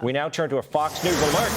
We now turn to a Fox News alert.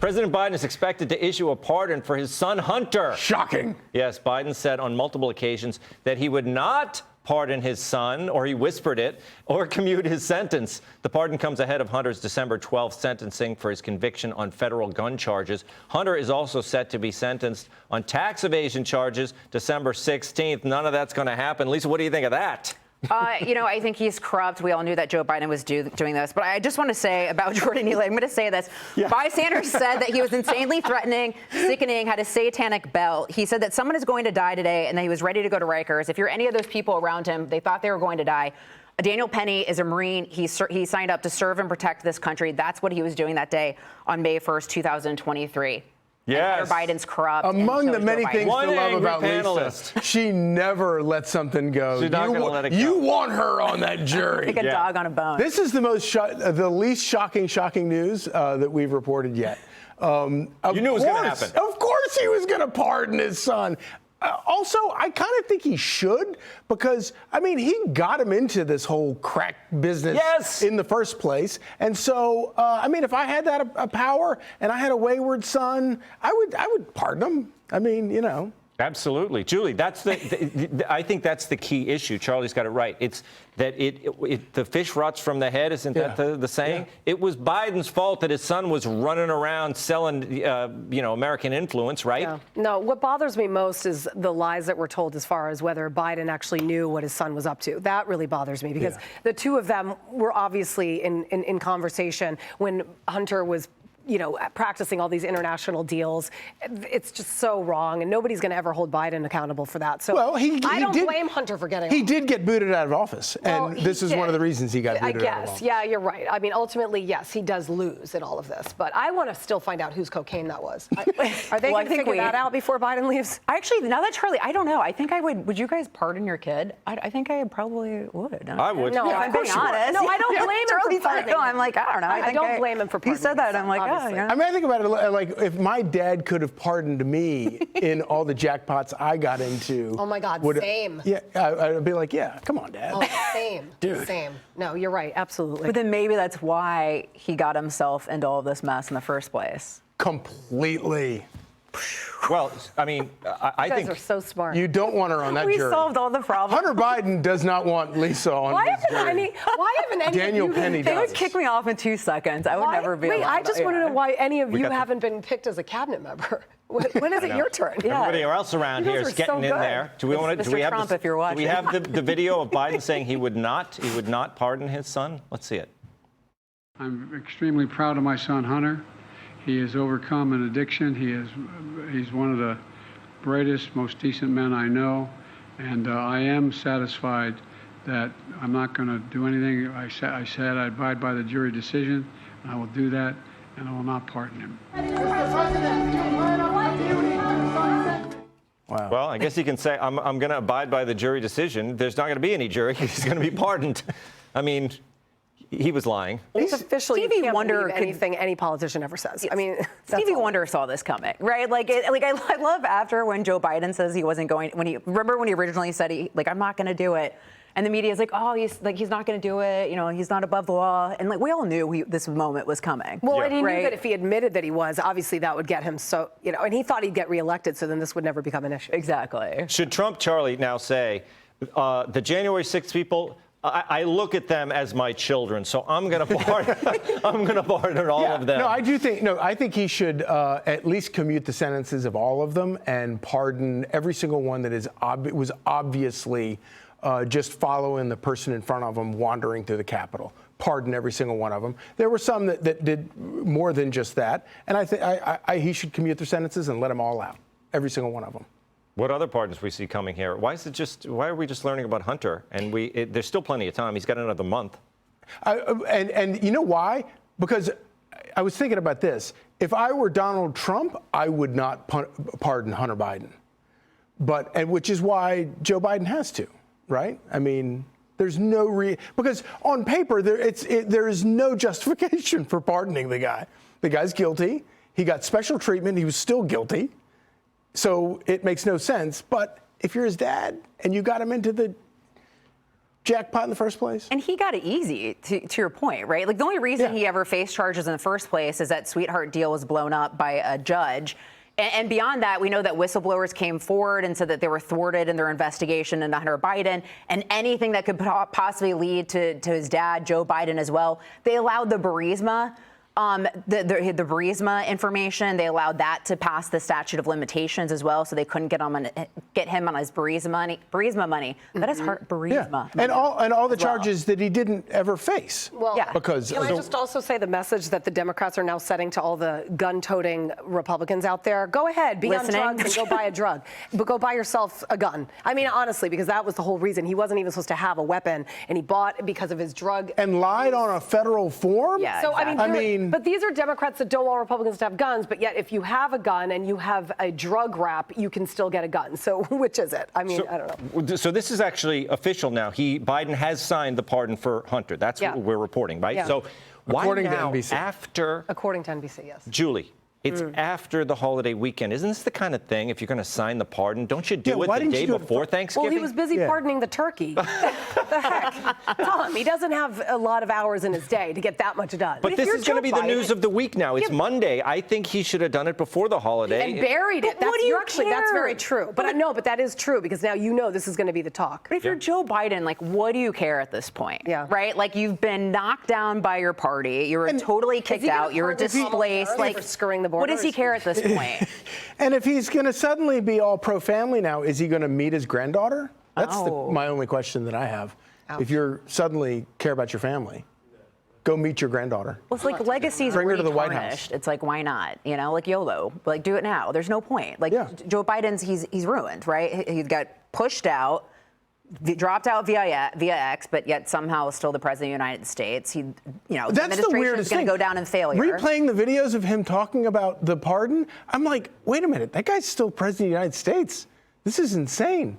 President Biden is expected to issue a pardon for his son, Hunter. Shocking. Yes, Biden said on multiple occasions that he would not pardon his son, or he whispered it, or commute his sentence. The pardon comes ahead of Hunter's December 12th sentencing for his conviction on federal gun charges. Hunter is also set to be sentenced on tax evasion charges December 16th. None of that's going to happen. Lisa, what do you think of that? I think he's corrupt. We all knew that Joe Biden was doing this. But I just want to say about Jordan Neely, I'm going to say this. Yeah. Bystanders said that he was insanely threatening, sickening, had a satanic belt. He said that someone is going to die today and that he was ready to go to Rikers. If you're any of those people around him, they thought they were going to die. Daniel Penny is a Marine. He signed up to serve and protect this country. That's what he was doing that day on May 1st, 2023. Yes. Hunter Biden's corrupt. Among the many things to love about panelist. Lisa, she never lets something go. She's not going to let it go. You want her on that jury. Like a dog on a bone. This is the least shocking news that we've reported yet. You knew it was going to happen. Of course he was going to pardon his son. Also, I kind of think he should because, I mean, he got him into this whole crack business in the first place. And so, I mean, if I had that power and I had a wayward son, I would pardon him. I mean, you know. Absolutely. Julie, that's I think that's the key issue. Charlie's got it right. It's that the fish rots from the head. Isn't that the saying? Yeah. It was Biden's fault that his son was running around selling, American influence, right? Yeah. No, what bothers me most is the lies that were told as far as whether Biden actually knew what his son was up to. That really bothers me because the two of them were obviously in conversation when Hunter was practicing all these international deals. It's just so wrong, and nobody's going to ever hold Biden accountable for that. So I don't blame Hunter for getting. He did get booted out of office, and this is one of the reasons he got booted out of office. Yeah, you're right. I mean, ultimately, yes, he does lose in all of this, but I want to still find out whose cocaine that was. Are they going to figure that out before Biden leaves? Actually, now that Charlie, I don't know. I think I would. Would you guys pardon your kid? I think I probably would. I would. No, I'm being honest. No, I don't blame him for pardoning. No, I'm like, I don't know. I don't blame him for pardoning. He said that. I'm like, obviously. I mean, I think about it like if my dad could have pardoned me in all the jackpots I got into. Oh my God, same. Yeah, I'd be like, yeah, come on, Dad. Oh, same. Dude. Same. No, you're right. Absolutely. But then maybe that's why he got himself into all of this mess in the first place. Completely. Well, I mean, I think you guys are so smart. You don't want her on that jury. We solved all the problems. Hunter Biden does not want Lisa on his jury. Why haven't any Daniel of you Penny They does. would kick me off in 2 seconds. I would never be. Wait, I just want to know why any of you got haven't been picked as a cabinet member. When is it your turn? Everybody else around here is getting in there. Do we want to? Do we have Trump, if you're watching. Do we have the video of Biden saying he would not pardon his son? Let's see it. I'm extremely proud of my son Hunter. He has overcome an addiction. He's one of the brightest, most decent men I know, and I am satisfied that I'm not going to do anything. I said I'd abide by the jury decision, and I will do that, and I will not pardon him. Wow. Well, I guess he can say, I'm going to abide by the jury decision. There's not going to be any jury. He's going to be pardoned. I mean, he was lying. It's officially Stevie you can't Wonder believe anything any politician ever says. I mean, Stevie Wonder saw this coming, right? I love after when Joe Biden says he wasn't going. Remember when he originally said I'm not going to do it, and the media is like, oh, he's not going to do it. He's not above the law, and we all knew this moment was coming. Well, and he knew that if he admitted that he was, obviously that would get him and he thought he'd get reelected, so then this would never become an issue. Exactly. Should Trump, Charlie, now say the January 6th people? I look at them as my children, so I'm going to pardon. I'm going to pardon all of them. No, I think he should at least commute the sentences of all of them and pardon every single one that was obviously just following the person in front of him wandering through the Capitol. Pardon every single one of them. There were some that did more than just that, and I think he should commute their sentences and let them all out, every single one of them. What other pardons we see coming here? Why are we just learning about Hunter? And there's still plenty of time. He's got another month. And you know why? Because I was thinking about this. If I were Donald Trump, I would not pardon Hunter Biden. Which is why Joe Biden has to, right? I mean, there's no because on paper there is no justification for pardoning the guy. The guy's guilty. He got special treatment. He was still guilty. So it makes no sense. But if you're his dad and you got him into the jackpot in the first place? And he got it easy, to your point, right? Like, the only reason he ever faced charges in the first place is that sweetheart deal was blown up by a judge. And beyond that, we know that whistleblowers came forward and said that they were thwarted in their investigation into Hunter Biden, and anything that could possibly lead to his dad, Joe Biden, as well. They allowed the Burisma. The Burisma information, they allowed that to pass the statute of limitations as well, so they couldn't get him on his Burisma money. That is hard, Burisma. Yeah. And all the charges that he didn't ever face. Well, Yeah. Because can I just also say the message that the Democrats are now setting to all the gun-toting Republicans out there? Go ahead, be Listening. on drugs and go buy a drug, but go buy yourself a gun. I mean, honestly, because that was the whole reason. He wasn't even supposed to have a weapon, and he bought because of his drug. And lied on a federal form? Yeah, So, exactly. but these are Democrats that don't want Republicans to have guns, but yet if you have a gun and you have a drug rap, you can still get a gun. So which is it? I mean, I don't know. So this is actually official now. Biden has signed the pardon for Hunter. That's what we're reporting, right? Yeah. So why According to now, NBC. after, According to NBC, yes. Julie, it's after the holiday weekend. Isn't this the kind of thing, if you're going to sign the pardon, don't you do it why the didn't day you do it before Thanksgiving? Well, he was busy pardoning the turkey. What the heck? Tom, he doesn't have a lot of hours in his day to get that much done. But this is going to be the news of the week now. It's Monday. I think he should have done it before the holiday. And buried it. But what do you That's very care? true. But I know, but that is true because now you know this is going to be the talk. But if you're Joe Biden, like, what do you care at this point? Yeah. Right? Like, you've been knocked down by your party. You were totally kicked he gonna out. You were pardon Kamala displaced. Harris Like, for scurrying the what does he borders? care at this point? And if he's going to suddenly be all pro-family now, is he going to meet his granddaughter? That's my only question that I have. Ouch. If you suddenly care about your family, go meet your granddaughter. Well, it's like legacy's Bring her to already the White tarnished. House. It's like, why not? You know, like YOLO. Like, do it now. There's no point. Like, Joe Biden's, he's ruined, right? He got pushed out, dropped out via X, but yet somehow still the president of the United States. The That's the administration weirdest is going thing. to go down in failure. Replaying the videos of him talking about the pardon, I'm like, wait a minute, that guy's still president of the United States. This is insane.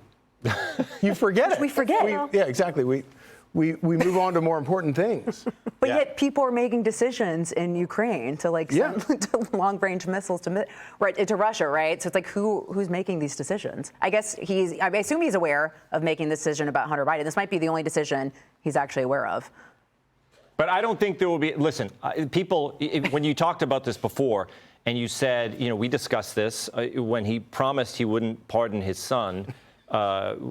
You forget it. We forget. Yeah, exactly. We move on to more important things. But yet people are making decisions in Ukraine to send to long-range missiles to Russia, right? So it's like who's making these decisions? I guess I assume he's aware of making the decision about Hunter Biden. This might be the only decision he's actually aware of. But I don't think there will be. Listen, people, when you talked about this before, and you said, we discussed this when he promised he wouldn't pardon his son.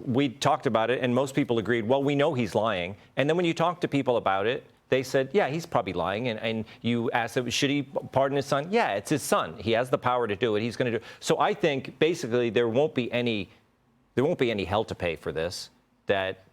We talked about it, and most people agreed, well, we know he's lying. And then when you talk to people about it, they said, yeah, he's probably lying. And you asked them, should he pardon his son? Yeah, it's his son. He has the power to do it. He's going to do it. So I think, basically, there won't be any hell to pay for this.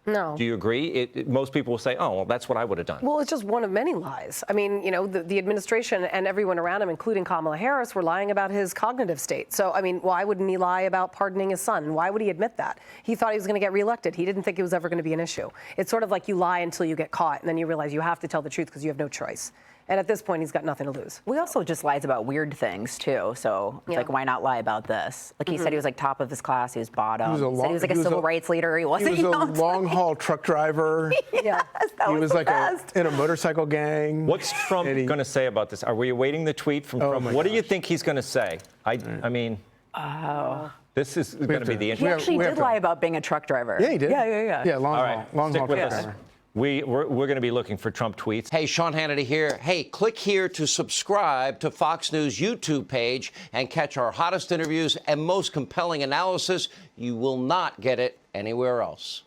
No. Do you agree? Most people will say, oh, well, that's what I would have done. Well, it's just one of many lies. I mean, the administration and everyone around him, including Kamala Harris, were lying about his cognitive state. So, I mean, why wouldn't he lie about pardoning his son? Why would he admit that? He thought he was going to get reelected. He didn't think it was ever going to be an issue. It's sort of like you lie until you get caught, and then you realize you have to tell the truth because you have no choice. And at this point, he's got nothing to lose. We also just lies about weird things, too. So it's like, why not lie about this? Like, he said he was, like, top of his class. He was bottom. He said he was, like, a civil rights leader. He wasn't. He was a long-haul truck driver. Yes, that He was was the like best. in a motorcycle gang. What's Trump going to say about this? Are we awaiting the tweet from Trump? my What do you gosh. think he's going to say? I mean, this is going to be the He interesting. actually we have did to- lie about being a truck driver. Yeah, he did. Yeah. Yeah, long All haul. right, Long stick haul with truck us. driver. We're going to be looking for Trump tweets. Hey, Sean Hannity here. Hey, click here to subscribe to Fox News YouTube page and catch our hottest interviews and most compelling analysis. You will not get it anywhere else.